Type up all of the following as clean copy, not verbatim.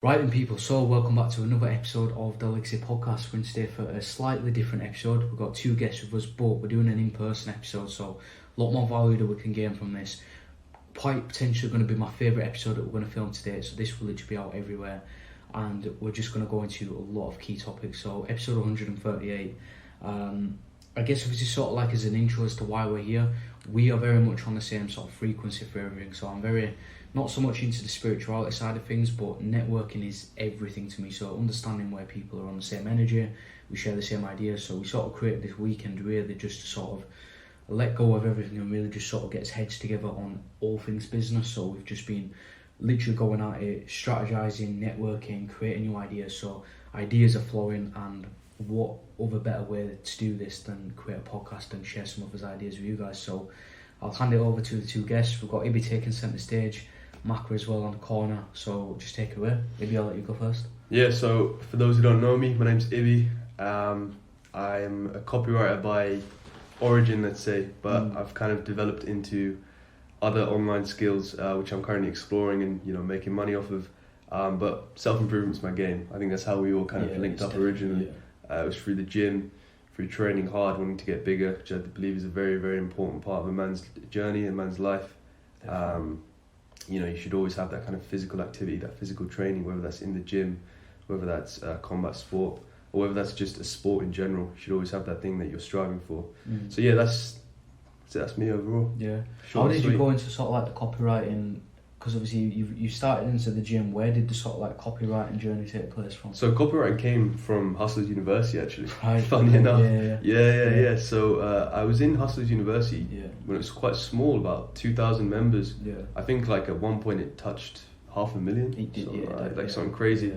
Right then people, so welcome back to another episode of the Legacy Podcast. We're going to stay for a slightly different episode. We've got two guests with us, but we're doing an in-person episode, so a lot more value that we can gain from this. Quite potentially going to be my favourite episode that we're going to film today, so this will literally be out everywhere. And we're just going to go into a lot of key topics. So episode 138, I guess if it's just sort of like as an intro as to why we're here, we are very much on the same sort of frequency for everything. So I'm very, not so much into the spirituality side of things, but networking is everything to me. So understanding where people are on the same energy, we share the same ideas. So we sort of create this weekend really just to sort of let go of everything and really just sort of get heads together on all things business. So we've just been literally going at it, strategizing, networking, creating new ideas. So ideas are flowing, and what other better way to do this than create a podcast and share some of his ideas with you guys. So I'll hand it over to the two guests. We've got Ibby taking centre stage, Macca as well on the corner, so just take it away. Maybe I'll let you go first. Yeah, so for those who don't know me, my name's Ibby. I'm a copywriter by origin, let's say, but I've kind of developed into other online skills, which I'm currently exploring and making money off of. But self-improvement's my game. I think that's how we all kind of linked up originally. It was through the gym, through training hard, wanting to get bigger, which I believe is a very, very important part of a man's journey, a man's life. You should always have that kind of physical activity, that physical training, whether that's in the gym, whether that's combat sport, or whether that's just a sport in general. You should always have that thing that you're striving for. So yeah, that's me overall. Yeah. How did you go into sort of like the copywriting? Because obviously you started into the gym. Where did the sort of like copywriting journey take place from? So copywriting came from Hustlers University actually. Right. Funny enough. Yeah. So I was in Hustlers University when it was quite small, about 2,000 members. Yeah. I think like at one point it touched 500,000. It did, Something crazy.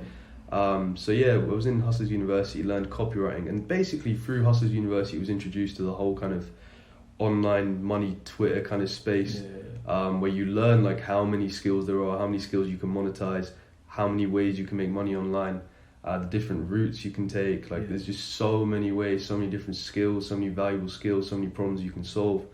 So I was in Hustlers University, learned copywriting, and basically through Hustlers University was introduced to the whole kind of online money Twitter kind of space. Where you learn like how many skills there are, how many skills you can monetize, how many ways you can make money online, the different routes you can take. There's just so many ways, so many different skills, so many valuable skills, so many problems you can solve.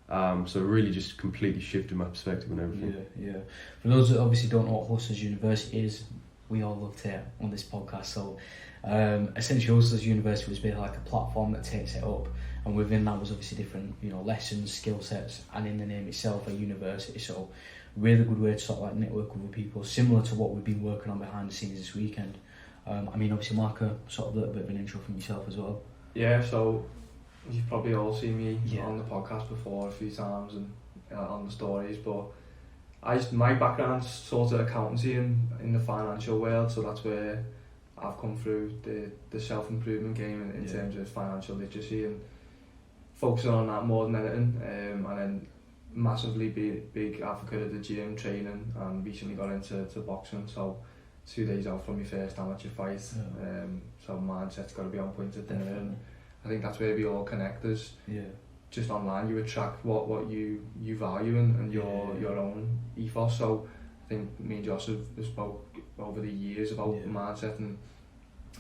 So it really just completely shifted my perspective on everything. Yeah. For those that obviously don't know what Hustlers University is, we all love to on this podcast. So essentially Hustlers University was basically like a platform that takes it up. And within that was obviously different, lessons, skill sets, and in the name itself, a university. So really good way to sort of like network with people, similar to what we've been working on behind the scenes this weekend. Obviously Macca, sort of a little bit of an intro from yourself as well. Yeah, so you've probably all seen me on the podcast before a few times and on the stories, but my background's sort of accountancy in the financial world, so that's where I've come through the self-improvement game in terms of financial literacy and focusing on that more than anything, and then massively big advocate of the gym training, and recently got into boxing, so 2 days out from your first amateur fight. So mindset's got to be on point at dinner, and I think that's where we all connect us. Just online you attract what you value and your own ethos. So I think me and Josh have spoke over the years about mindset, and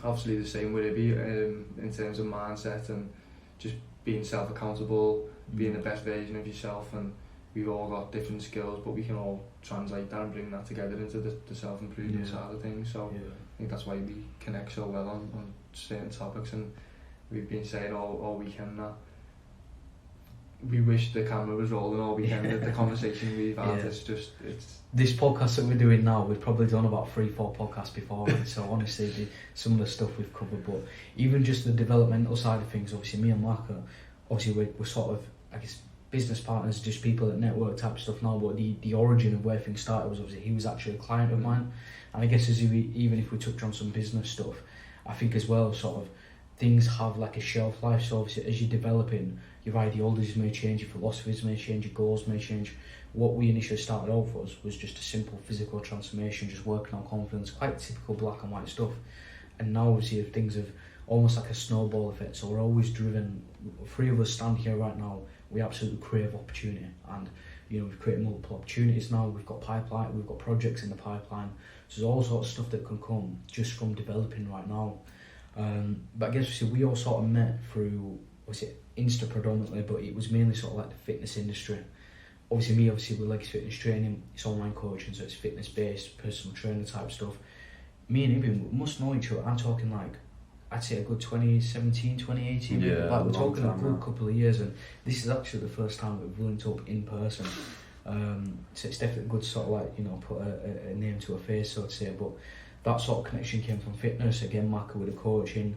obviously the same with Ibby in terms of mindset and just being self-accountable, being the best version of yourself. And we've all got different skills, but we can all translate that and bring that together into the self-improvement side of things. So I think that's why we connect so well on certain topics, and we've been saying all weekend that we wish the camera was rolling all weekend. The conversation we've had, it's this podcast that we're doing now, we've probably done about 3-4 podcasts before it. So honestly, some of the stuff we've covered, but even just the developmental side of things, obviously me and Macca, obviously we're sort of, I guess, business partners, just people that network type stuff now, but the origin of where things started was obviously he was actually a client of mine. And I guess even if we touch on some business stuff, I think as well, sort of things have like a shelf life. So obviously as you're developing, your ideologies may change, your philosophies may change, your goals may change. What we initially started off was just a simple physical transformation, just working on confidence, quite typical black and white stuff. And now obviously things have almost like a snowball effect, so we're always driven. 3 of us stand here right now, we absolutely crave opportunity, and we've created multiple opportunities now, we've got pipeline, we've got projects in the pipeline, so there's all sorts of stuff that can come just from developing right now. But I guess we all sort of met through, Insta predominantly, but it was mainly sort of like the fitness industry. Obviously me with Legacy Fitness Training, it's online coaching, so it's fitness based, personal trainer type stuff. me and Ibby must know each other. I'm talking like, I'd say a good 2017, 2018. Yeah, like we're talking a time good now. couple of years, and this is actually the first time we've linked up in person. So it's definitely good to sort of like, you know, put a name to a face, so to say. But that sort of connection came from fitness. Again, Macca with the coaching.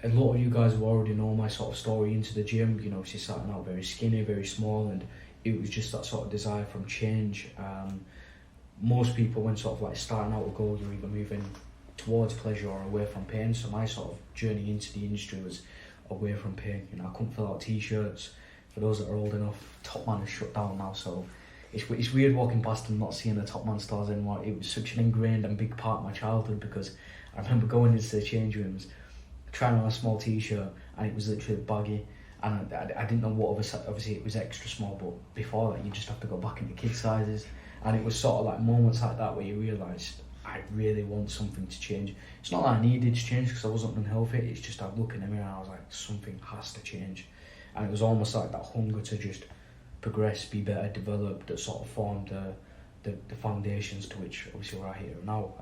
A lot of you guys will already know my sort of story into the gym. You know, she's starting out very skinny, very small, and it was just that sort of desire from change. Most people, when sort of like starting out with goals, are either moving towards pleasure or away from pain. So my sort of journey into the industry was away from pain. You know, I couldn't fill out t-shirts. For those that are old enough, Top Man is shut down now, so it's weird walking past and not seeing the Top Man stores anymore. It was such an ingrained and big part of my childhood, because I remember going into the change rooms, trying on a small t-shirt, and it was literally baggy, and I didn't know what obviously it was extra small, but before that you just have to go back into kid sizes, and it was sort of like moments like that where you realised I really want something to change. It's not that I needed to change because I wasn't unhealthy, it's just I'd look in the mirror and I was like, something has to change. And it was almost like that hunger to just progress, be better, develop, that sort of formed the foundations to which obviously we're here now.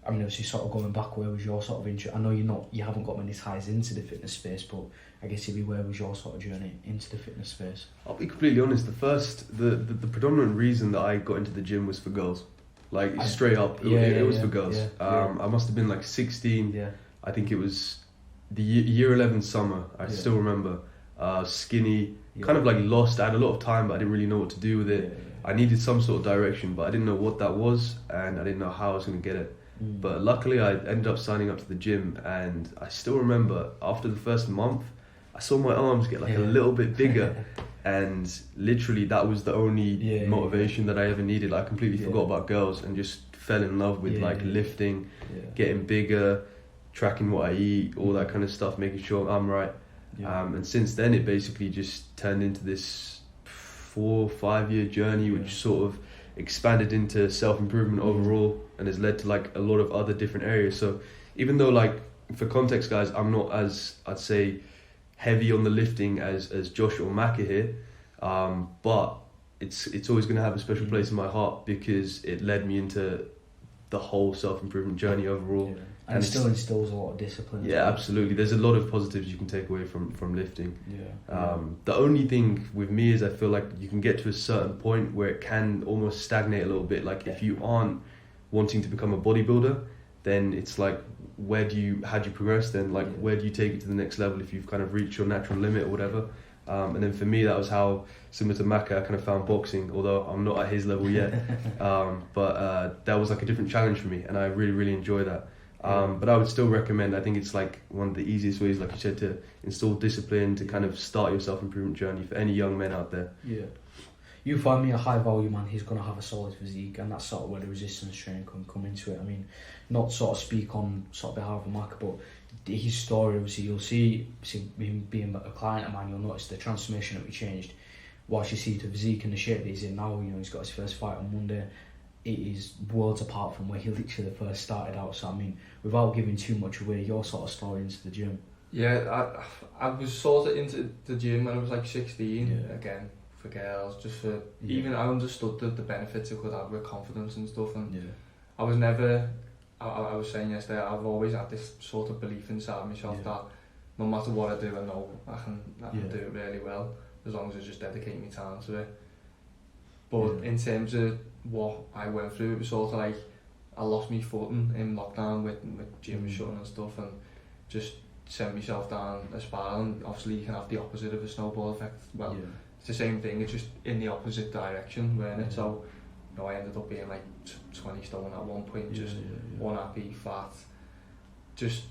I mean, obviously, sort of going back, where was your sort of interest? I know you haven't got many ties into the fitness space, but I guess where was your sort of journey into the fitness space? I'll be completely honest. The predominant reason that I got into the gym was for girls. Like straight up, it was for girls. I must have been like 16. Yeah. I think it was the year 11 summer. I still remember. Skinny, kind of like lost. I had a lot of time, but I didn't really know what to do with it. I needed some sort of direction, but I didn't know what that was, and I didn't know how I was going to get it. But luckily I ended up signing up to the gym, and I still remember after the first month I saw my arms get like a little bit bigger, and literally that was the only motivation that I ever needed. I completely forgot about girls and just fell in love with lifting, getting bigger, tracking what I eat, all that kind of stuff, making sure I'm right. And since then it basically just turned into this 4 or 5 year journey, which sort of expanded into self-improvement overall, and has led to like a lot of other different areas. So even though, like, for context guys, I'm not as, I'd say, heavy on the lifting as Josh or Macca here, but it's always going to have a special place in my heart, because it led me into the whole self-improvement journey overall. And it still instills a lot of discipline. Yeah, absolutely. There's a lot of positives you can take away from lifting. The only thing with me is I feel like you can get to a certain point where it can almost stagnate a little bit. Like if you aren't wanting to become a bodybuilder, then it's like, how do you progress then? Like where do you take it to the next level if you've kind of reached your natural limit or whatever? And then for me, that was how, similar to Macca, I kind of found boxing, although I'm not at his level yet. But that was like a different challenge for me, and I really, really enjoy that. But I would still recommend, I think it's like one of the easiest ways, like you said, to install discipline, to kind of start your self-improvement journey for any young men out there. Yeah. You find me a high value man, he's going to have a solid physique, and that's sort of where the resistance training can come into it. I mean, not sort of speak on sort of behalf of Macca, but his story, obviously, you'll see him being a client of mine, you'll notice the transformation that we changed. Whilst you see the physique and the shape that he's in now, you know, he's got his first fight on Monday. It is worlds apart from where he literally first started out. So I mean, without giving too much away, your sort of story into the gym. Yeah, I was sort of into the gym when I was like 16. Again, for girls, just for even I understood the benefits it could have with confidence and stuff. And I was never. I was saying yesterday, I've always had this sort of belief inside myself that no matter what I do, I know I can do it really well, as long as I just dedicate my time to it. But in terms of what I went through, it was sort of like I lost my footing in lockdown with gym shutting and stuff, and just sent myself down a spiral. And obviously you can have the opposite of a snowball effect. Well, it's the same thing, it's just in the opposite direction, weren't it? So, you know, I ended up being like 20 stone at one point, just unhappy, fat, just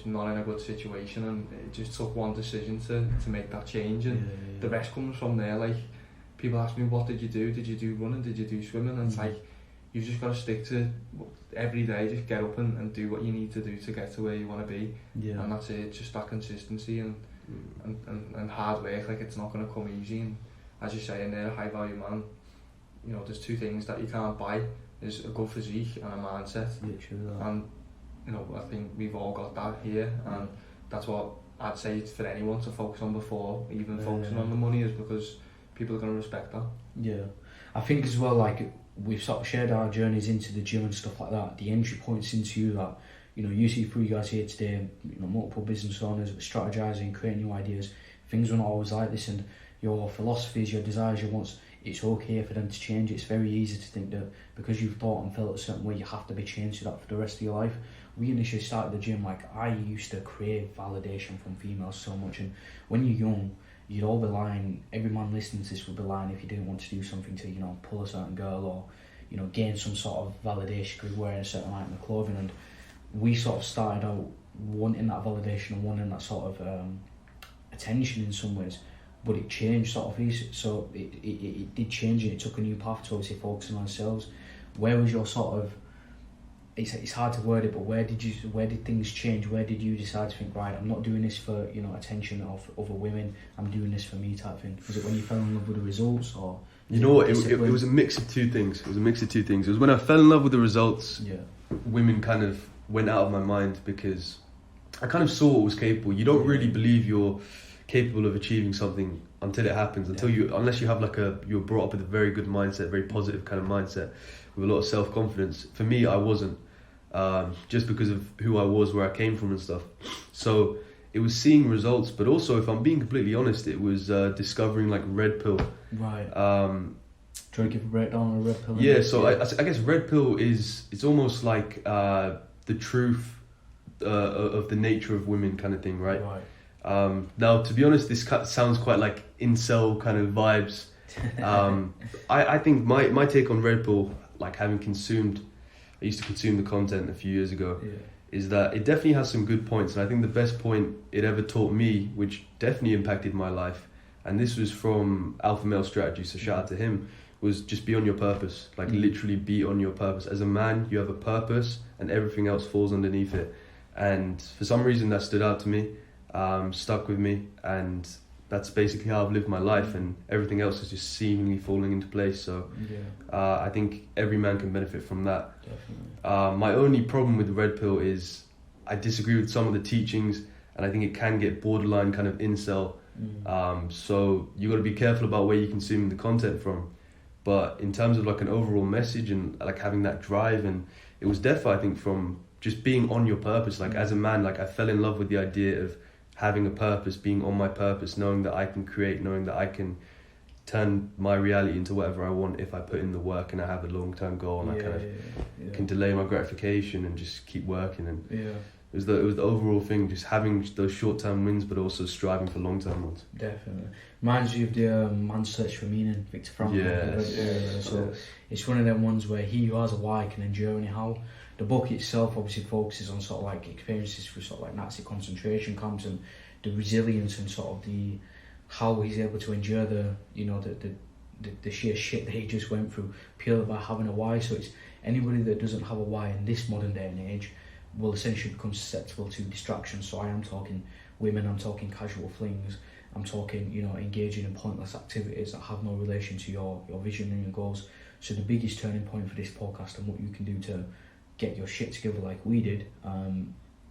not in a good situation, and it just took one decision to make that change, and the rest comes from there. Like, people ask me, what did you do? Did you do running? Did you do swimming? And it's like, you've just got to stick to every day, just get up and do what you need to do to get to where you want to be. And that's it, it's just that consistency and hard work. Like, it's not going to come easy. And as you say, in there, a high value man, you know, there's two things that you can't buy. There's a good physique and a mindset. And, you know, I think we've all got that here, and that's what I'd say for anyone to focus on before even focusing on the money, is because people are going to respect that. Yeah, I think as well, like, we've sort of shared our journeys into the gym and stuff like that. The entry points into you that, you know, you see three guys here today, you know, multiple business owners, strategizing, creating new ideas. Things were not always like this, and your philosophies, your desires, your wants, it's okay for them to change. It's very easy to think that because you've thought and felt a certain way, you have to be changed to that for the rest of your life. We initially started the gym, like, I used to crave validation from females so much, and when you're young, you'd all be lying, every man listening to this would be lying if you didn't want to do something to, you know, pull a certain girl or, you know, gain some sort of validation because wearing a certain item of clothing. And we sort of started out wanting that validation and wanting that sort of attention in some ways, but it changed sort of, so it did change, and it took a new path to obviously focusing on ourselves. Where was your sort of, it's hard to word it, but where did things change? Where did you decide to think, right, I'm not doing this for, you know, attention of other women, I'm doing this for me type thing? Was it when you fell in love with the results, or? You know what, it was a mix of two things. It was when I fell in love with the results, women kind of went out of my mind because I kind of saw what was capable. You don't really believe you're capable of achieving something until it happens, unless you have you're brought up with a very good mindset, very positive kind of mindset, with a lot of self-confidence. For me, I wasn't, just because of who I was, where I came from and stuff. So it was seeing results, but also, if I'm being completely honest, it was discovering like red pill. Right. Trying to give a breakdown on a red pill. Yeah, so I guess red pill it's almost like the truth of the nature of women kind of thing, right? Right. Now, to be honest, this sounds quite like incel kind of vibes. I think my take on red pill, like I used to consume the content a few years ago, is that it definitely has some good points. And I think the best point it ever taught me, which definitely impacted my life, and this was from Alpha Male Strategy, so shout out to him, was just be on your purpose. Like literally be on your purpose. As a man, you have a purpose and everything else falls underneath it. And for some reason that stood out to me, stuck with me, and that's basically how I've lived my life, and everything else is just seemingly falling into place. So I think every man can benefit from that. Definitely. My only problem with the red pill is I disagree with some of the teachings, and I think it can get borderline kind of incel. So you got to be careful about where you're consuming the content from. But in terms of like an overall message and like having that drive, and it was definitely, I think, from just being on your purpose. Like as a man, like I fell in love with the idea of having a purpose, being on my purpose, knowing that I can create, knowing that I can turn my reality into whatever I want if I put in the work and I have a long-term goal, and I kind of can delay my gratification and just keep working. And it was the overall thing, just having those short-term wins but also striving for long-term ones. Definitely. Reminds you of the Man's Search for Meaning, Viktor Frankl. So it's one of them ones where he who has a why can endure anyhow. The book itself obviously focuses on sort of like experiences through sort of like Nazi concentration camps and the resilience and sort of the how he's able to endure the sheer shit that he just went through purely by having a why. So it's anybody that doesn't have a why in this modern day and age will essentially become susceptible to distractions. So I am talking women, I'm talking casual flings, I'm talking, you know, engaging in pointless activities that have no relation to your vision and your goals. So the biggest turning point for this podcast and what you can do to get your shit together like we did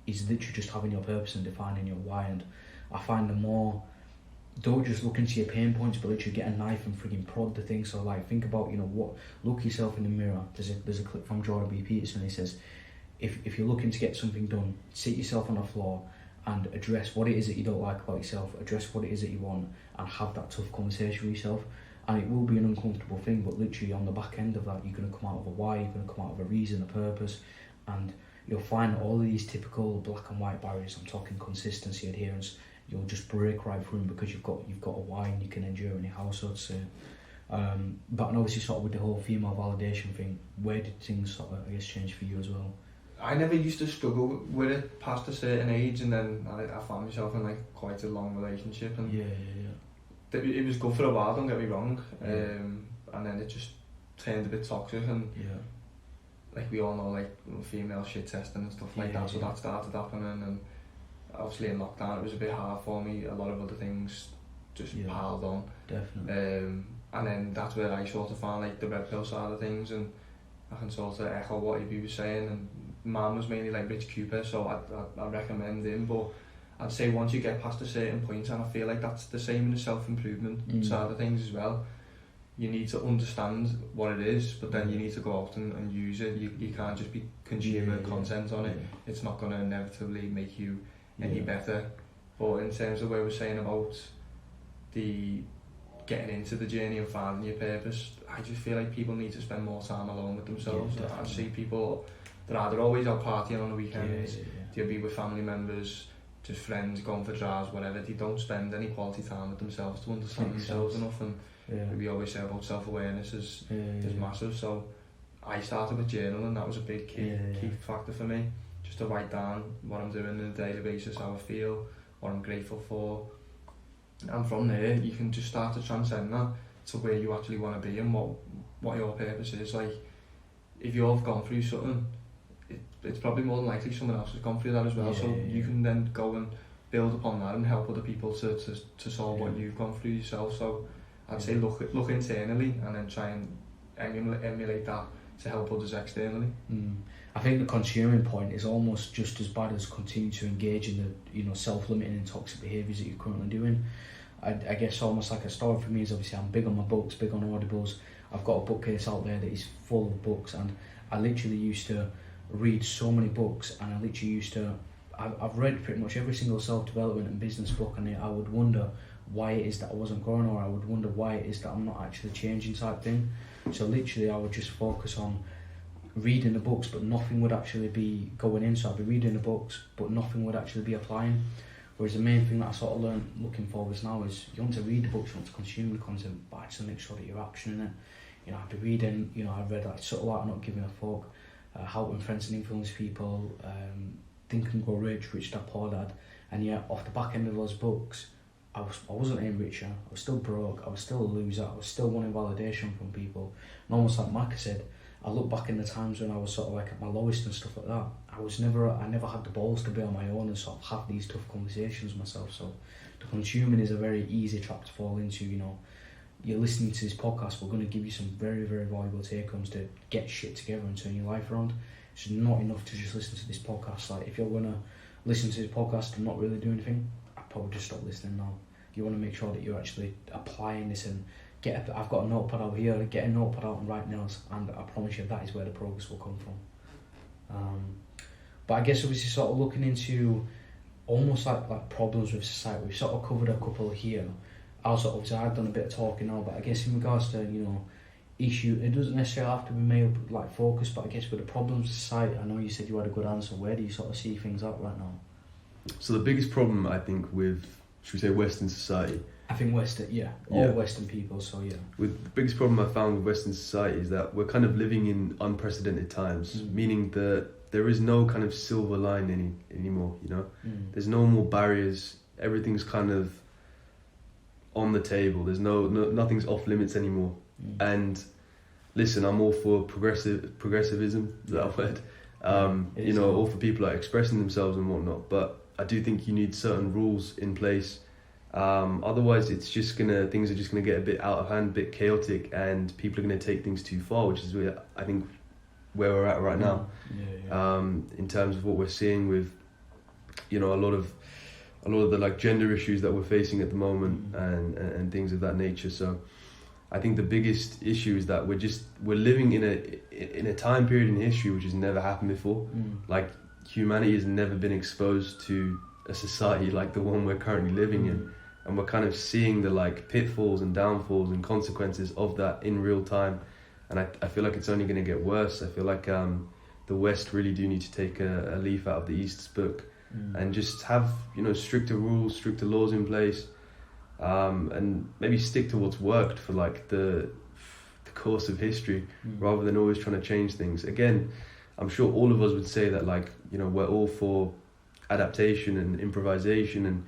is literally just having your purpose and defining your why. And I find the more, don't just look into your pain points, but literally get a knife and frigging prod the thing. So like think about, you know, what, look yourself in the mirror. There's a clip from Jordan B. Peterson. He says, if you're looking to get something done, sit yourself on the floor and address what it is that you don't like about yourself, address what it is that you want, and have that tough conversation with yourself. And it will be an uncomfortable thing, but literally on the back end of that, you're going to come out of a why, you're going to come out of a reason, a purpose, and you'll find all of these typical black and white barriers, I'm talking consistency, adherence, you'll just break right through them because you've got a why and you can endure anyhow, so to say. But and obviously sort of with the whole female validation thing, where did things sort of, I guess, change for you as well? I never used to struggle with it past a certain age, and then I found myself in like quite a long relationship, and it was good for a while, don't get me wrong, and then it just turned a bit toxic, and like we all know, like female shit testing and stuff like that, so that started happening, and obviously in lockdown it was a bit hard for me, a lot of other things just piled on. Definitely. And then that's where I sort of found like the red pill side of things, and I can sort of echo what Ibby was saying, and mine was mainly like Rich Cooper, so I recommend him, but I'd say once you get past a certain point, and I feel like that's the same in the self-improvement side of things as well, you need to understand what it is, but then you need to go out and use it. You can't just be consuming content on it. It's not going to inevitably make you any better. But in terms of what we're saying about the getting into the journey and finding your purpose, I just feel like people need to spend more time alone with themselves. I see people that are always out partying on the weekends, they'll be with family members, just friends, going for drives, whatever. They don't spend any quality time with themselves to understand themselves enough. And we always say about self-awareness is massive. So I started with journaling. That was a big key factor for me, just to write down what I'm doing on a daily basis, how I feel, what I'm grateful for. And from there, you can just start to transcend that to where you actually want to be and what your purpose is. Like, if you've gone through something, it's probably more than likely someone else has gone through that as well. So you can then go and build upon that and help other people to solve what you've gone through yourself. So I'd say look internally and then try and emulate that to help others externally. I think the consuming point is almost just as bad as continuing to engage in the self-limiting and toxic behaviours that you're currently doing. I guess almost like a story for me is, obviously I'm big on my books, big on audibles. I've got a bookcase out there that is full of books, and I literally used to read so many books, and I've read pretty much every single self-development and business book, and I would wonder why it is that I wasn't growing, or I would wonder why it is that I'm not actually changing type thing. So literally I would just focus on reading the books, but nothing would actually be going in. So I'd be reading the books, but nothing would actually be applying. Whereas the main thing that I sort of learned looking forwards now is you want to read the books, you want to consume the content, but actually make sure that you're actioning it. I'd be reading, I read like Subtle Art of Not Giving a Fuck, How to Influence and Influence People, Think and Grow Rich, Rich Dad Poor Dad, and yet off the back end of those books, I wasn't any richer, I was still broke, I was still a loser, I was still wanting validation from people. And almost like Macca said, I look back in the times when I was sort of like at my lowest and stuff like that, I never had the balls to be on my own and sort of have these tough conversations with myself. So the consuming is a very easy trap to fall into. You're listening to this podcast, we're going to give you some very, very valuable take-homes to get shit together and turn your life around. It's not enough to just listen to this podcast. Like, if you're going to listen to this podcast and not really do anything, I'd probably just stop listening now. You want to make sure that you're actually applying this and I've got a notepad out here, get a notepad out and write notes, and I promise you that is where the progress will come from. But I guess obviously sort of looking into almost like problems with society, we've sort of covered a couple here. Obviously I've done a bit of talking now, but I guess in regards to, issue, it doesn't necessarily have to be male like focus, but I guess with the problems of society, I know you said you had a good answer. Where do you sort of see things at right now? So the biggest problem, I think, with, should we say, Western society? I think Western, all Western people, so yeah. With the biggest problem I found with Western society is that we're kind of living in unprecedented times, meaning that there is no kind of silver line anymore, There's no more barriers, everything's kind of on the table, there's nothing's off limits anymore. And listen, I'm all for progressivism, is that a word? All for people like expressing themselves and whatnot, but I do think you need certain rules in place. Otherwise things are just gonna get a bit out of hand, a bit chaotic, and people are gonna take things too far, which is where I think where we're at right now. In terms of what we're seeing with a lot of the like gender issues that we're facing at the moment and things of that nature. So I think the biggest issue is that we're living in a time period in history which has never happened before. Like, humanity has never been exposed to a society like the one we're currently living in, and we're kind of seeing the like pitfalls and downfalls and consequences of that in real time. And I feel like it's only going to get worse. I feel like the West really do need to take a leaf out of the East's book and just have stricter rules, stricter laws in place, and maybe stick to what's worked for like the course of history, rather than always trying to change things. Again, I'm sure all of us would say that we're all for adaptation and improvisation and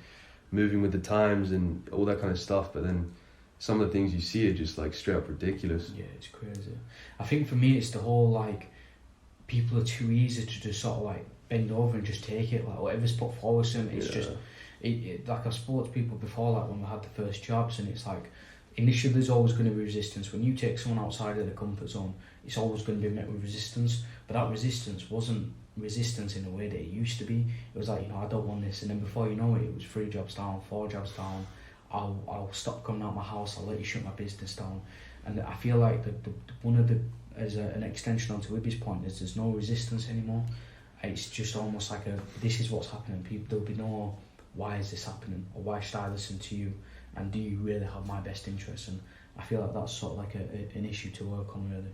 moving with the times and all that kind of stuff, but then some of the things you see are just like straight up ridiculous. Yeah, it's crazy. I think for me it's the whole like people are too easy to just sort of like bend over and just take it, like whatever's put forward to them. It's just like I've spoke to people before, like when we had the first jobs, and it's like initially there's always going to be resistance. When you take someone outside of the comfort zone, it's always going to be met with resistance, but that resistance wasn't resistance in the way that it used to be. It was like, I don't want this, and then before you know it, it was 3 jobs down, 4 jobs down. I'll stop coming out of my house, I'll let you shut my business down. And I feel like one of the, as an extension onto Ibby's point, is there's no resistance anymore. It's just almost like this is what's happening. People, there'll be no, why is this happening, or why should I listen to you, and do you really have my best interests? And I feel like that's sort of like an issue to work on, really.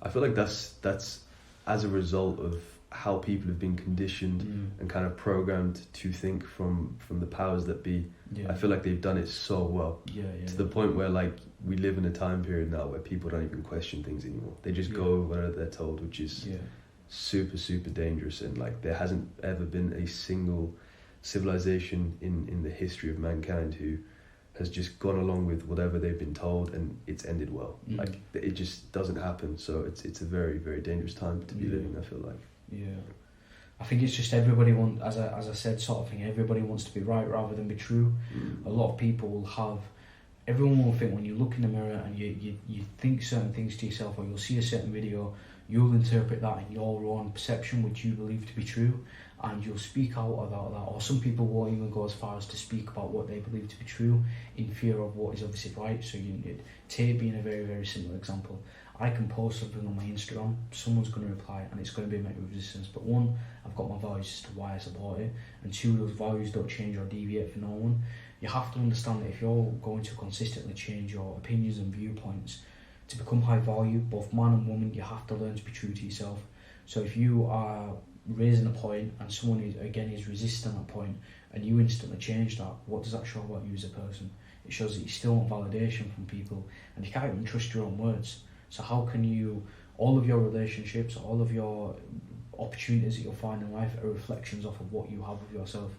I feel like that's as a result of how people have been conditioned and kind of programmed to think from the powers that be. I feel like they've done it so well to the point where like we live in a time period now where people don't even question things anymore. They just go wherever they're told, which is super, super dangerous. And like there hasn't ever been a single civilization in the history of mankind who has just gone along with whatever they've been told and it's ended well. Like it just doesn't happen. So it's a very, very dangerous time to be living, I feel like. I think it's just everybody wants, as I said, sort of thing, everybody wants to be right rather than be true. A lot of people will have, everyone will think when you look in the mirror and you think certain things to yourself, or you'll see a certain video, you'll interpret that in your own perception, which you believe to be true, and you'll speak out about that. Or some people won't even go as far as to speak about what they believe to be true in fear of what is obviously right. So Tay being a very, very simple example. I can post something on my Instagram, someone's going to reply, and it's going to be met with resistance. But one, I've got my values as to why I support it, and two, those values don't change or deviate for no one. You have to understand that if you're going to consistently change your opinions and viewpoints to become high value, both man and woman, you have to learn to be true to yourself. So if you are raising a point and someone is resisting that point, and you instantly change that, what does that show about you as a person? It shows that you still want validation from people, and you can't even trust your own words. So how can you, all of your relationships, all of your opportunities that you'll find in life are reflections off of what you have of yourself.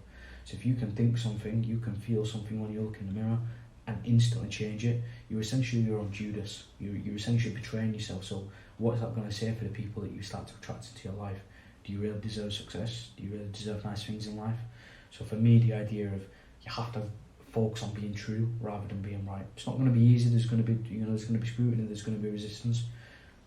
So if you can think something, you can feel something when you look in the mirror and instantly change it, you're essentially your own Judas. You're essentially betraying yourself. So what is that going to say for the people that you start to attract into your life? Do you really deserve success? Do you really deserve nice things in life? So for me, the idea of you have to focus on being true rather than being right. It's not going to be easy. There's going to be, there's going to be scrutiny. There's going to be resistance,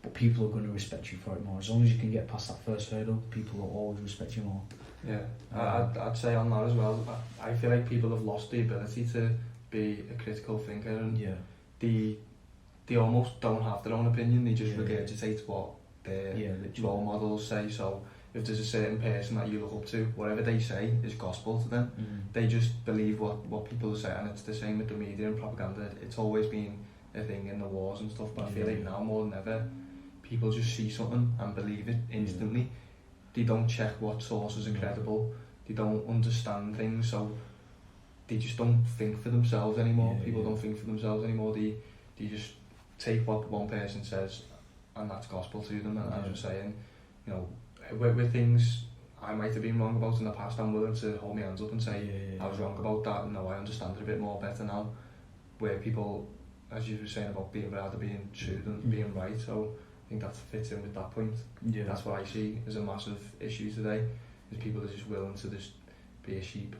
but people are going to respect you for it more. As long as you can get past that first hurdle, people will always respect you more. Yeah, I'd say on that as well. I feel like people have lost the ability to be a critical thinker, and they almost don't have their own opinion. They just regurgitate what their role models say. So if there's a certain person that you look up to, whatever they say is gospel to them. They just believe what people say, and it's the same with the media and propaganda. It's always been a thing in the wars and stuff, but I feel like now more than ever, people just see something and believe it instantly. They don't check what sources are credible. They don't understand things, so they just don't think for themselves anymore. People don't think for themselves anymore. They just take what one person says, and that's gospel to them. And as you're saying, with things I might have been wrong about in the past, I'm willing to hold my hands up and say I was wrong about that. No, I understand it a bit more better now. Where people, as you were saying about being rather being true than being right, so I think that fits in with that point. That's what I see as a massive issue today, is people are just willing to just be a sheep.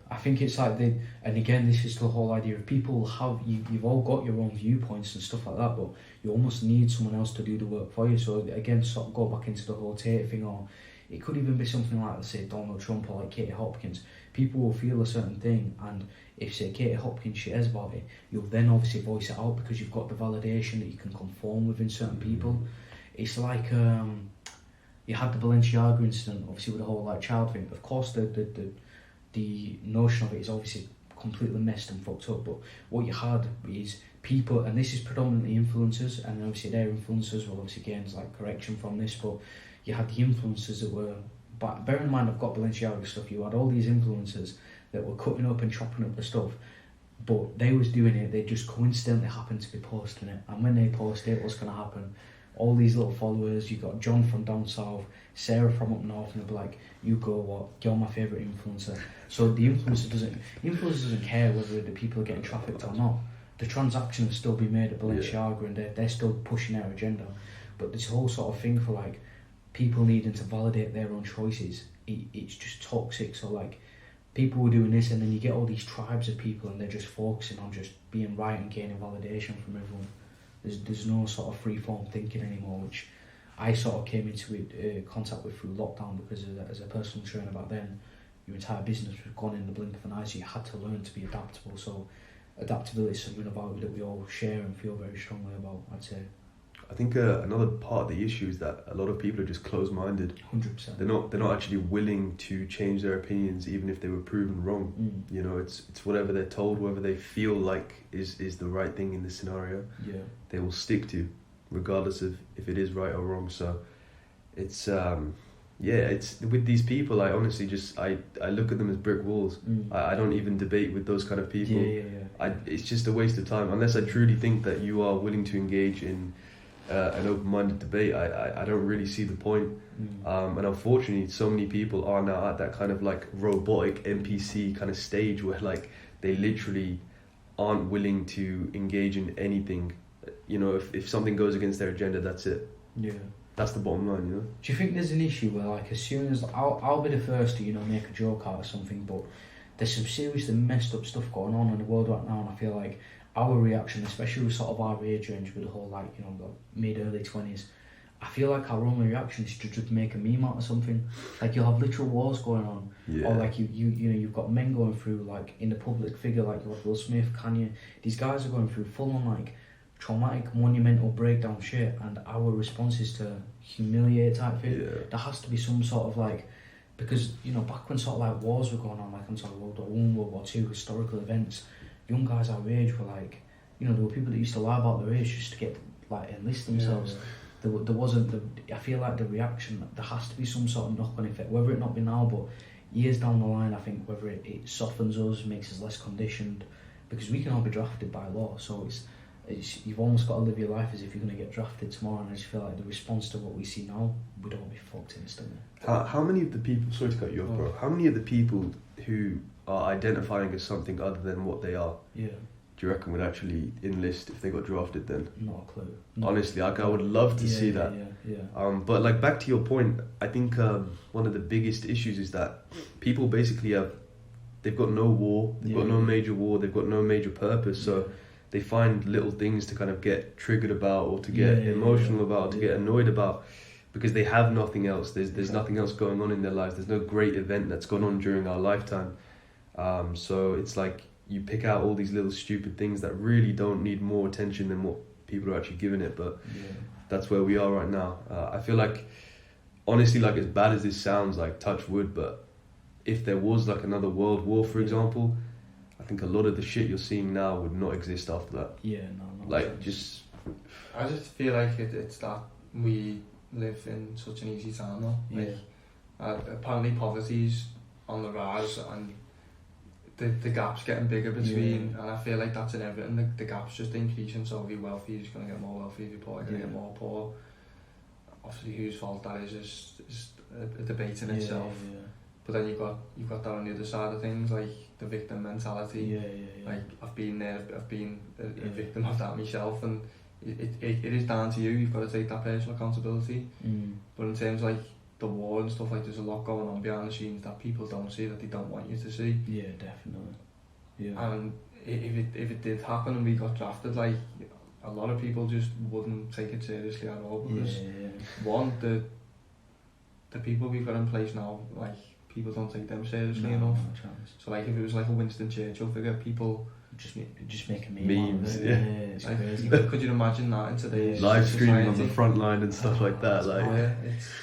I think it's like and again, this is the whole idea of people have, you've all got your own viewpoints and stuff like that, but you almost need someone else to do the work for you. So again, sort of go back into the whole Tate thing, or it could even be something like, let's say, Donald Trump or like Katie Hopkins. People will feel a certain thing, and if, say, Katie Hopkins shares about it, you'll then obviously voice it out because you've got the validation that you can conform within certain people. It's like you had the Balenciaga incident, obviously, with the whole like child thing. Of course, the notion of it is obviously completely messed and fucked up, but what you had is people, and this is predominantly influencers, and obviously their influencers will obviously gain like correction from this, but you had the influencers that were, but bear in mind, I've got Balenciaga stuff, you had all these influencers that were cutting up and chopping up the stuff, but they was doing it, they just coincidentally happened to be posting it, and when they post it, what's going to happen? All these little followers, you got John from down south, Sarah from up north, and they'll be like, you go what, you're my favourite influencer. So the influencer doesn't care whether the people are getting trafficked or not. The transaction will still be made at Balenciaga, and they're still pushing their agenda. But this whole sort of thing for like people needing to validate their own choices, it's just toxic. So like people were doing this, and then you get all these tribes of people, and they're just focusing on just being right and gaining validation from everyone. There's no sort of free-form thinking anymore, which I sort of came into contact with through lockdown, because as a personal trainer back then, your entire business was gone in the blink of an eye, so you had to learn to be adaptable. So adaptability is something about that we all share and feel very strongly about, I'd say. I think another part of the issue is that a lot of people are just closed-minded. 100%. They're not actually willing to change their opinions, even if they were proven wrong. You know, it's whatever they're told, whatever they feel like is the right thing in this scenario. Yeah. They will stick to, regardless of if it is right or wrong. So, it's it's with these people. I honestly just I look at them as brick walls. I don't even debate with those kind of people. It's just a waste of time unless I truly think that you are willing to engage in an open-minded debate. I don't really see the point. And unfortunately, so many people are now at that kind of like robotic NPC kind of stage where like they literally aren't willing to engage in anything. You know, if something goes against their agenda, that's it. Yeah. That's the bottom line, you know. Do you think there's an issue where, like, as soon as I'll be the first to, you know, make a joke out of something, but there's some seriously messed up stuff going on in the world right now, and I feel like our reaction, especially with sort of our age range, with the whole, like, you know, the mid-early 20s, I feel like our only reaction is to just make a meme out of something. Like, you'll have literal wars going on, or like you know, you've got men going through, like, in the public figure, like you have Will Smith, Kanye. These guys are going through full-on, like, traumatic, monumental breakdown shit, and our response is to humiliate type thing. There has to be some sort of, like, because, you know, back when sort of like wars were going on, like I'm talking World War I, World War II, historical events, young guys our age were like, you know, there were people that used to lie about their age just to get, like, enlist themselves. There wasn't I feel like the reaction, there has to be some sort of knock-on effect, whether it not be now, but years down the line, I think whether it softens us, makes us less conditioned, because we can all be drafted by law, so it's you've almost got to live your life as if you're going to get drafted tomorrow, and I just feel like the response to what we see now, we'd all be fucked instantly. How many of the people, sorry to cut you off, bro, how many of the people who are identifying as something other than what they are, do you reckon would actually enlist if they got drafted then? Not a clue. Honestly, like, I would love to see that. But like, back to your point, I think one of the biggest issues is that people basically they've got no war, they've got no major war, they've got no major purpose, so they find little things to kind of get triggered about, or to get emotional about, to get annoyed about, because they have nothing else. There's nothing else going on in their lives. There's no great event that's gone on during our lifetime. So it's like you pick out all these little stupid things that really don't need more attention than what people are actually giving it. But that's where we are right now. I feel like, honestly, like, as bad as this sounds, like, touch wood, but if there was like another world war, for example, I think a lot of the shit you're seeing now would not exist after that. Like, just... I just feel like it's that we live in such an easy time now. Like, apparently poverty's on the rise, and the gap's getting bigger between, and I feel like that's in everything. The gap's just increasing, so if you're wealthy, you're just going to get more wealthy. If you're poor, you're going to get more poor. Obviously, whose fault that is a debate in itself. But then you've got that on the other side of things, like the victim mentality. Like, I've been there, I've been a victim of that myself, and it is down to you. You've got to take that personal accountability. But in terms of, like, the war and stuff, like, there's a lot going on behind the scenes that people don't see, that they don't want you to see. Yeah, definitely. And if it did happen and we got drafted, like, a lot of people just wouldn't take it seriously at all, because one, the people we've got in place now, like, people don't take them seriously enough. So, like, if it was like a Winston Churchill figure, people just make a meme memes, out of it. Like, crazy. Could you imagine that in today's live streaming on the front line and stuff like that? Like,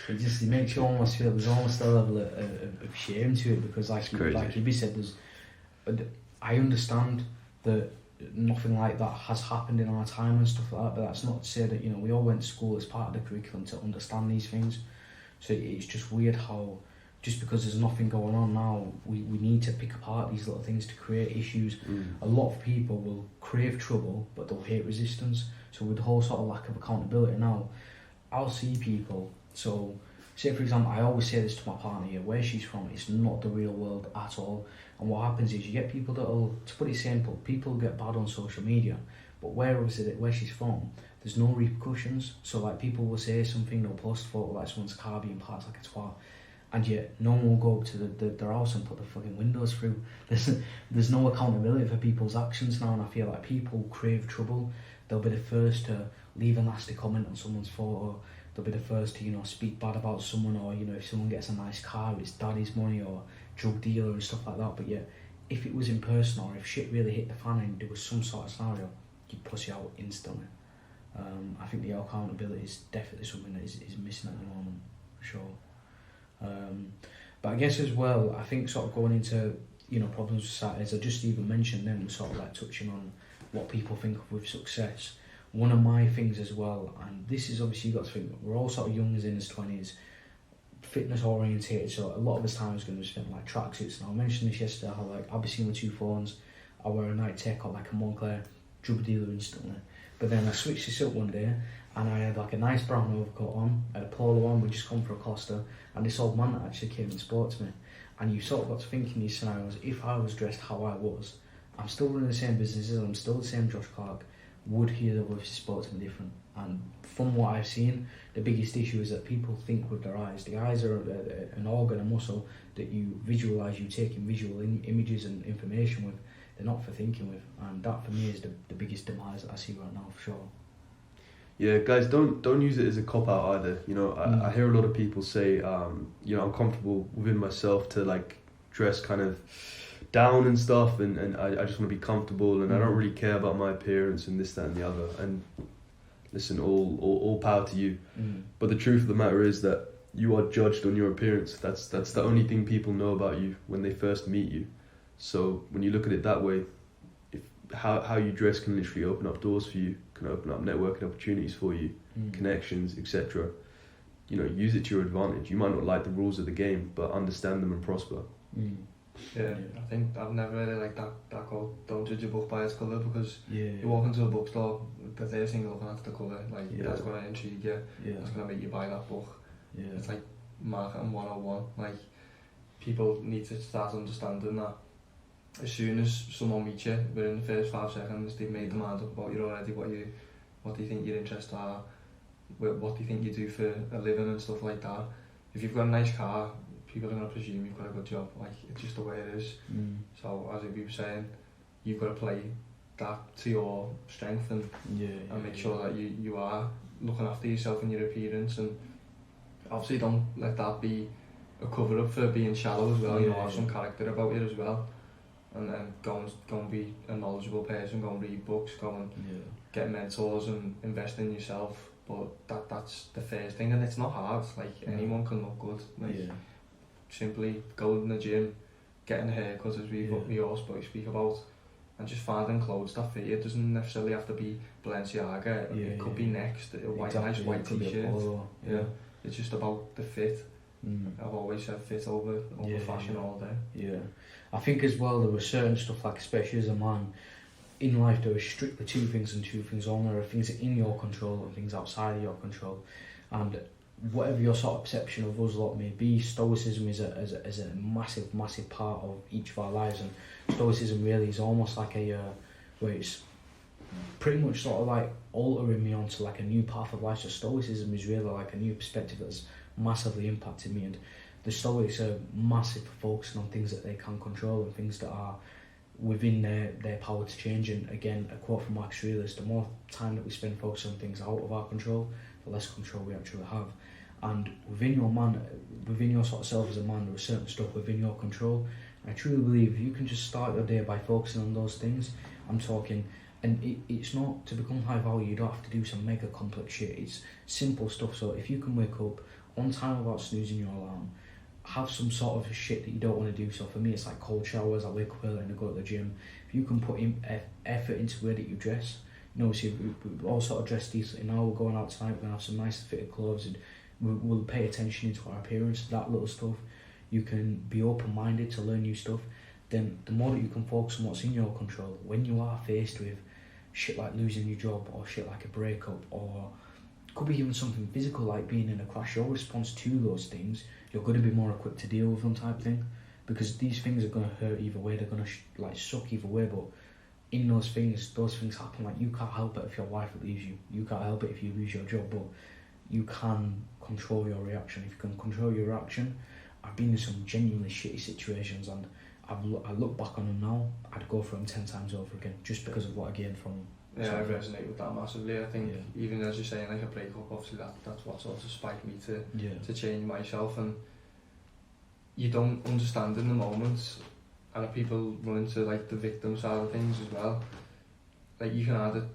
it makes you almost feel there's almost a level of shame to it, because like Ibby said, I understand that nothing like that has happened in our time and stuff like that, but that's not to say that, you know, we all went to school as part of the curriculum to understand these things. So it's just weird how, just because there's nothing going on now, we need to pick apart these little things to create issues. A lot of people will crave trouble, but they'll hate resistance. So with the whole sort of lack of accountability now, I'll see people, so say for example, I always say this to my partner here, where she's from, it's not the real world at all. And what happens is you get people that'll, to put it simple, people get bad on social media, but where she's from, there's no repercussions. So like, people will say something, they'll post a photo like someone's car being parked like a twat, and yet no one will go to their house and put the fucking windows through. There's no accountability for people's actions now, and I feel like people crave trouble. They'll be the first to leave a nasty comment on someone's photo. They'll be the first to, you know, speak bad about someone, or, you know, if someone gets a nice car, it's daddy's money, or drug dealer and stuff like that. But yet, if it was in person or if shit really hit the fan and there was some sort of scenario, you'd pussy out instantly. I think the accountability is definitely something that is missing at the moment, for sure. But I guess as well, I think sort of going into, you know, problems with society, as I just even mentioned then, we're sort of like touching on what people think of with success. One of my things as well, and this is obviously, you've got to think, we're all sort of young as in his 20s, fitness orientated, so a lot of his time is going to be spent like tracksuits. And I mentioned this yesterday, how like I'll be seeing with 2 phones, I wear a Night Tech or like a Montclair, drug dealer instantly. But then I switched this up one day and I had like a nice brown overcoat on, I had a polo on, we just come for a Costa, and this old man actually came and spoke to me. And you sort of got to think in these scenarios, if I was dressed how I was, I'm still running the same businesses, I'm still the same Josh Clark, would he have obviously spoke to me different? And from what I've seen, the biggest issue is that people think with their eyes. The eyes are an organ, a muscle that you visualise, you take in visual images and information with. They're not for thinking with, and that for me is the biggest demise that I see right now, for sure. Yeah, guys, don't use it as a cop out either. You know, I hear a lot of people say, you know, I'm comfortable within myself to like dress kind of down and stuff, and I just want to be comfortable, and I don't really care about my appearance and this, that, and the other. And listen, all power to you. But the truth of the matter is that you are judged on your appearance. That's the only thing people know about you when they first meet you. So when you look at it that way, how you dress can literally open up doors for you, can open up networking opportunities for you, connections, etc. You know, use it to your advantage. You might not like the rules of the game, but understand them and prosper. Yeah, I think I've never really liked that quote, don't judge a book by its colour, because you walk into a bookstore, the first thing you're looking at is the colour, like that's going to intrigue you, that's going to make you buy that book. It's like marketing 101, like people need to start understanding that as soon as someone meets you, within the first 5 seconds, they've made their mind up about you already, what do you think your interests are, what do you think you do for a living and stuff like that. If you've got a nice car, people are going to presume you've got a good job, like it's just the way it is. So as we were saying, you've got to play that to your strength and make sure that you are looking after yourself and your appearance, and obviously don't let that be a cover up for being shallow as well. You know, have some character about it as well. And then go and be a knowledgeable person, go and read books, go and get mentors and invest in yourself. But that's the first thing, and it's not hard, like anyone can look good. Like simply go in the gym, getting a haircut, as we all speak about, and just finding clothes that fit you. It doesn't necessarily have to be Balenciaga, it could be Next, a nice white t-shirt. It's just about the fit. I've always said fit over fashion all day. I think as well there were certain stuff, like especially as a man, in life there are strictly 2 things and 2 things only. There are things in your control and things outside of your control, and whatever your sort of perception of us lot may be, stoicism is a massive part of each of our lives. And stoicism really is almost like where it's pretty much sort of like altering me onto like a new path of life. So stoicism is really like a new perspective that's massively impacted me, and the Stoics are massive for focusing on things that they can control and things that are within their power to change. And again, a quote from Marcus Aurelius: the more time that we spend focusing on things out of our control, the less control we actually have. And within your sort of self as a man, there is certain stuff within your control. And I truly believe if you can just start your day by focusing on those things, I'm talking, and it's not to become high value, you don't have to do some mega complex shit, it's simple stuff. So if you can wake up on time without snoozing your alarm, have some sort of shit that you don't want to do. So for me, it's like cold showers. I wake up early and I go to the gym. If you can put in effort into the way that you dress, you know, obviously we all sort of dress decently now. We're going out tonight. We're gonna have some nice fitted clothes, and we'll pay attention into our appearance. That little stuff. You can be open-minded to learn new stuff. Then the more that you can focus on what's in your control, when you are faced with shit like losing your job or shit like a breakup, or could be even something physical like being in a crash, your response to those things, you're going to be more equipped to deal with them, type thing, because these things are going to hurt either way. They're going to like suck either way. But in those things happen. Like, you can't help it if your wife leaves you. You can't help it if you lose your job, but you can control your reaction. If you can control your reaction, I've been in some genuinely shitty situations, and I look back on them now, I'd go for them 10 times over again, just because of what I gained from them. Yeah, I resonate with that massively. I think even as you're saying, like a breakup, obviously that's what sort of spiked me to change myself. And you don't understand in the moment, and if people run into like the victim side of things as well, like you can either,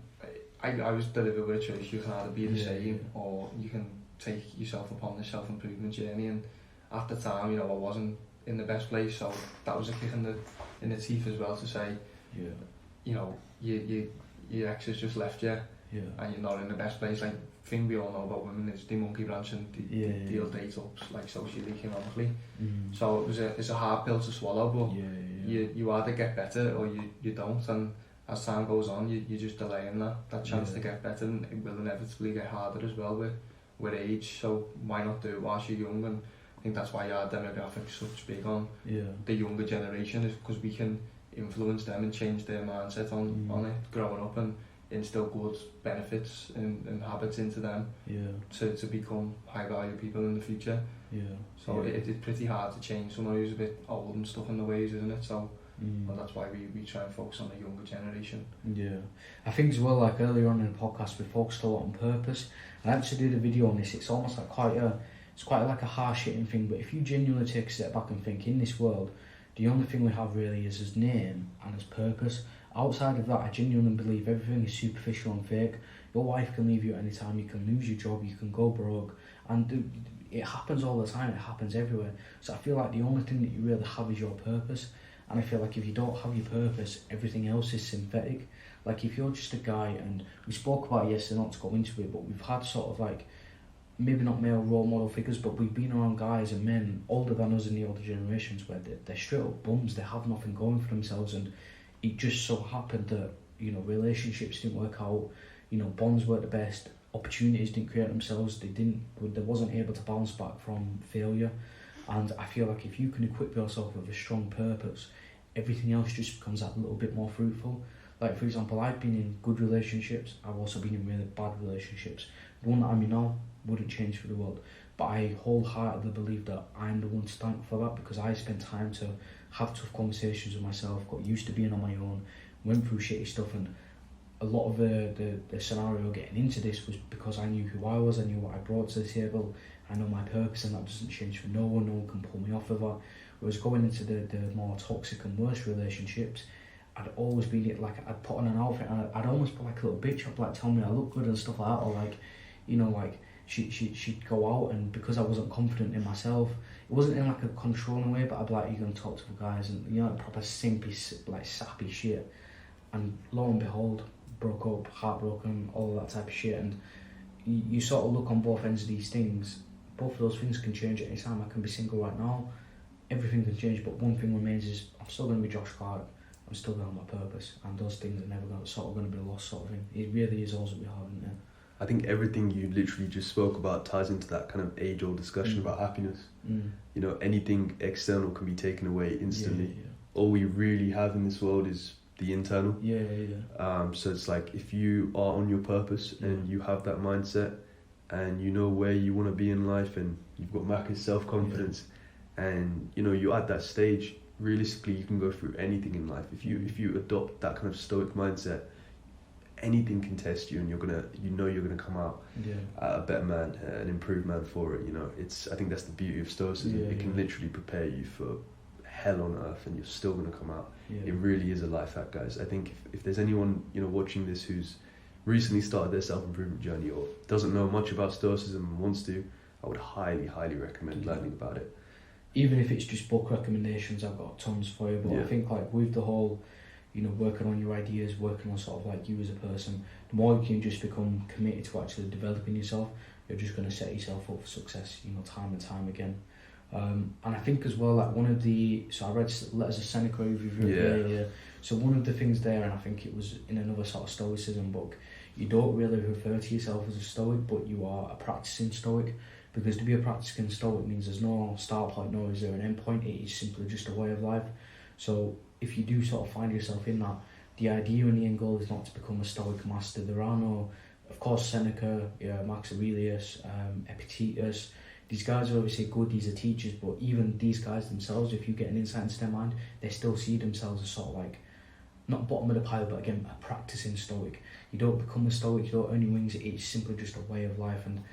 I was delivered with a choice, you can either be the same or you can take yourself upon the self-improvement journey. And at the time, you know, I wasn't in the best place, so that was a kick in the teeth as well to say, you know, your ex has just left you and you're not in the best place. Like, thing we all know about women is the monkey branch and they'll date up like socially, economically. So it's a hard pill to swallow, but you either get better or you don't, and as time goes on you're just delaying that chance to get better, and it will inevitably get harder as well with age. So why not do it whilst you're young? And I think that's why our demographic's such big on the younger generation, is because we can influence them and change their mindset on it growing up, and instill good benefits and habits into them to become high value people in the future. So it's pretty hard to change someone who's a bit old and stuck in the ways, isn't it? So well, that's why we try and focus on the younger generation. I think as well, like earlier on in the podcast, we focused a lot on purpose. I actually did a video on this. It's almost like quite like a harsh hitting thing, but if you genuinely take a step back and think, in this world, the only thing we have really is his name and his purpose. Outside of that, I genuinely believe everything is superficial and fake. Your wife can leave you at any time, you can lose your job, you can go broke, and it happens all the time, it happens everywhere. So I feel like the only thing that you really have is your purpose, and I feel like if you don't have your purpose, everything else is synthetic. Like, if you're just a guy, and we spoke about it yesterday, not to go into it, but we've had sort of like, maybe not male role model figures, but we've been around guys and men older than us in the older generations where they're straight up bums, they have nothing going for themselves, and it just so happened that, you know, relationships didn't work out, you know, bonds weren't the best, opportunities didn't create themselves, they wasn't able to bounce back from failure. And I feel like if you can equip yourself with a strong purpose, everything else just becomes that little bit more fruitful. Like, for example, I've been in good relationships, I've also been in really bad relationships. The one that I'm in now wouldn't change for the world, but I wholeheartedly believe that I'm the one to thank for that, because I spent time to have tough conversations with myself, got used to being on my own, went through shitty stuff, and a lot of the scenario getting into this was because I knew who I was, I knew what I brought to the table, I know my purpose, and that doesn't change for no one can pull me off of that. Whereas going into the more toxic and worse relationships, I'd always been like, I'd put on an outfit and I'd almost put like a little bitch up, like tell me I look good and stuff like that, or like, you know, like she'd go out, and because I wasn't confident in myself, it wasn't in like a controlling way, but I'd be like, you're going to talk to the guys, and you know, like proper simpy, like sappy shit, and lo and behold, broke up, heartbroken, all that type of shit. And you sort of look on both ends of these things, both of those things can change at any time. I can be single right now, everything can change, but one thing remains is I'm still going to be Josh Clark, I'm still going to have my purpose, and those things are never going to be lost, sort of thing. It really is all that we have, isn't it? I think everything you literally just spoke about ties into that kind of age-old discussion about happiness. You know, anything external can be taken away instantly. All we really have in this world is the internal. So it's like, if you are on your purpose and you have that mindset and you know where you want to be in life, and you've got Macca's self-confidence, and you know, you're at that stage, realistically you can go through anything in life. If you adopt that kind of stoic mindset, anything can test you, and you're gonna come out a better man, an improved man for it. You know, I think that's the beauty of stoicism. It can literally prepare you for hell on earth, and you're still gonna come out. It really is a life hack, guys. I think if there's anyone, you know, watching this who's recently started their self-improvement journey or doesn't know much about stoicism and wants to, I would highly recommend learning about it. Even if it's just book recommendations, I've got tons for you, but I think like with the whole, you know, working on your ideas, working on sort of like you as a person, the more you can just become committed to actually developing yourself, you're just going to set yourself up for success, you know, time and time again. And I think as well, like so I read Letters of Seneca review earlier, so one of the things there, and I think it was in another sort of stoicism book, you don't really refer to yourself as a stoic, but you are a practicing stoic, because to be a practicing stoic means there's no start point, nor is there an end point, it is simply just a way of life. So if you do sort of find yourself in that, the idea and the end goal is not to become a stoic master. There are no, of course, Seneca, Marcus Aurelius, Epictetus, these guys are obviously good, these are teachers, but even these guys themselves, if you get an insight into their mind, they still see themselves as sort of like, not bottom of the pile, but again, a practicing stoic. You don't become a stoic, you don't earn your wings, it's simply just a way of life. And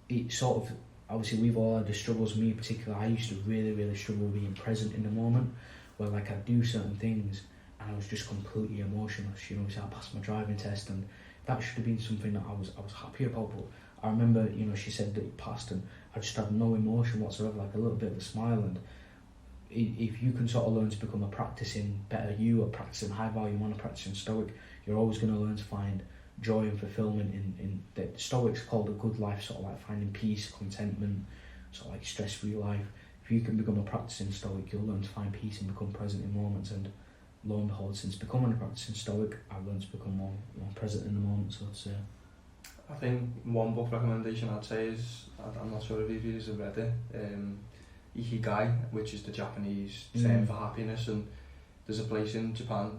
it sort of, obviously we've all had the struggles, me in particular, I used to really struggle being present in the moment, where like I'd do certain things and I was just completely emotionless. You know, so I passed my driving test, and that should have been something that I was happy about. But I remember, you know, she said that it passed, and I just had no emotion whatsoever, like a little bit of a smile. And if you can sort of learn to become a practicing better you, a practicing high value man, a practicing stoic, you're always going to learn to find joy and fulfillment in the stoics called a good life, sort of like finding peace, contentment, sort of like stress-free life. If you can become a practicing stoic, you'll learn to find peace and become present in moments. And lo and behold, since becoming a practicing stoic, I've learned to become more present in the moment. So it's I think one book recommendation I'd say is, I'm not sure if you have read it, Ikigai, which is the Japanese term for happiness. And there's a place in Japan,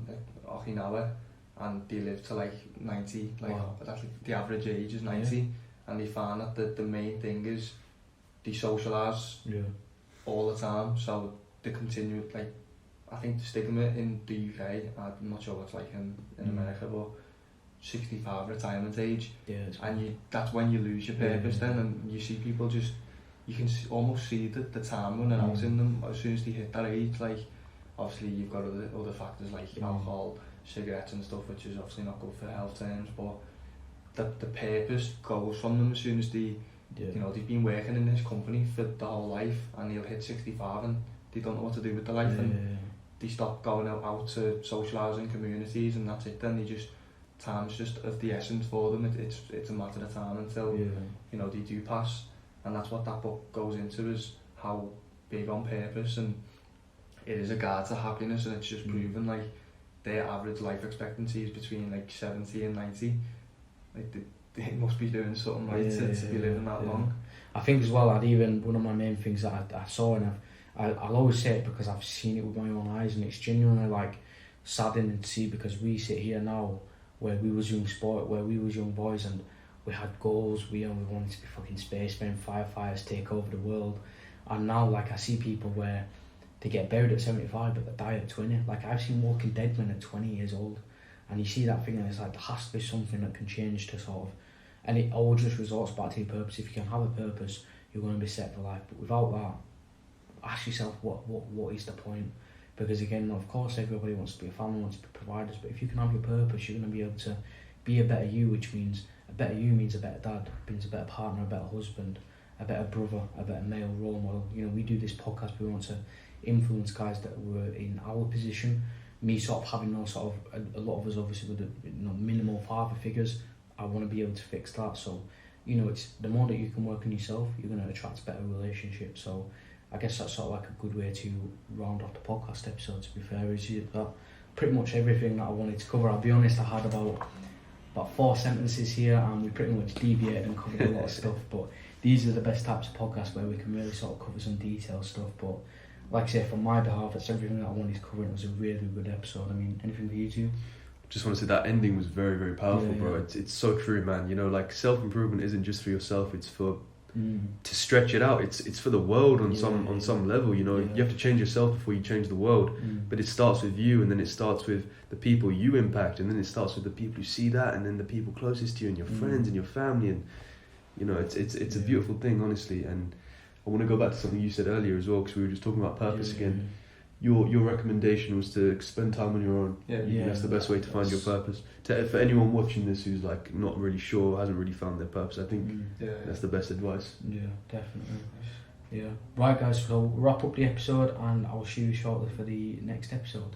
Okinawa, and they live to like 90, like wow. that's like the average age is 90, and they find that the main thing is they socialise all the time, so they continue, like, I think the stigma in the UK, I'm not sure what it's like in America, but 65 retirement age, and that's when you lose your purpose then, and you see people just, you can almost see the time running out in them as soon as they hit that age. Like, obviously you've got other factors like alcohol, cigarettes and stuff, which is obviously not good for health terms, but the purpose goes from them as soon as they, you know, they've been working in this company for the whole life, and they'll hit 65 and they don't know what to do with their life, and they stop going out to socialising communities, and that's it then. They just, time's just of the essence for them. It's a matter of time until you know, they do pass, and that's what that book goes into, is how big on purpose, and it is a guide to happiness, and it's just proven like their average life expectancy is between like 70 and 90. Like they must be doing something right to be living that long. I think as well, one of my main things that I saw, and I'll always say it because I've seen it with my own eyes, and it's genuinely like saddening to see, because we sit here now where we was young boys, and we had goals, we wanted to be fucking spacemen, firefighters, take over the world, and now like I see people where they get buried at 75 but they die at 20. Like, I've seen Walking Dead men at 20 years old, and you see that thing and it's like, there has to be something that can change to sort of, and it all just resorts back to your purpose. If you can have a purpose, you're going to be set for life, but without that, ask yourself what is the point? Because again, of course everybody wants to be a family, wants to be providers, but if you can have your purpose, you're going to be able to be a better you, which means a better you means a better dad, means a better partner, a better husband, a better brother, a better male role model. You know, we do this podcast, we want to influence guys that were in our position. Me sort of having no sort of, a lot of us obviously with minimal father figures, I want to be able to fix that. So, you know, it's the more that you can work on yourself, you're going to attract better relationships. So I guess that's sort of like a good way to round off the podcast episode, to be fair, is that pretty much everything that I wanted to cover. I'll be honest, I had about 4 sentences here, and we pretty much deviated and covered a lot of stuff, but these are the best types of podcasts where we can really sort of cover some detailed stuff. But like I say, from my behalf, that's everything that I wanted to cover, and it was a really good episode. I mean, anything for you too? Just want to say that ending was very, very powerful, bro. It's so true, man. You know, like, self-improvement isn't just for yourself, it's for to stretch it out. It's for the world on some level. You know, you have to change yourself before you change the world. But it starts with you, and then it starts with the people you impact, and then it starts with the people who see that, and then the people closest to you, and your friends and your family. And you know, it's a beautiful thing, honestly. And I want to go back to something you said earlier as well, because we were just talking about purpose again. Your recommendation was to spend time on your own. That's the best way to find your purpose. For anyone watching this who's like not really sure, hasn't really found their purpose, I think that's the best advice. Yeah, definitely. Yeah. Right, guys, so we'll wrap up the episode, and I'll see you shortly for the next episode.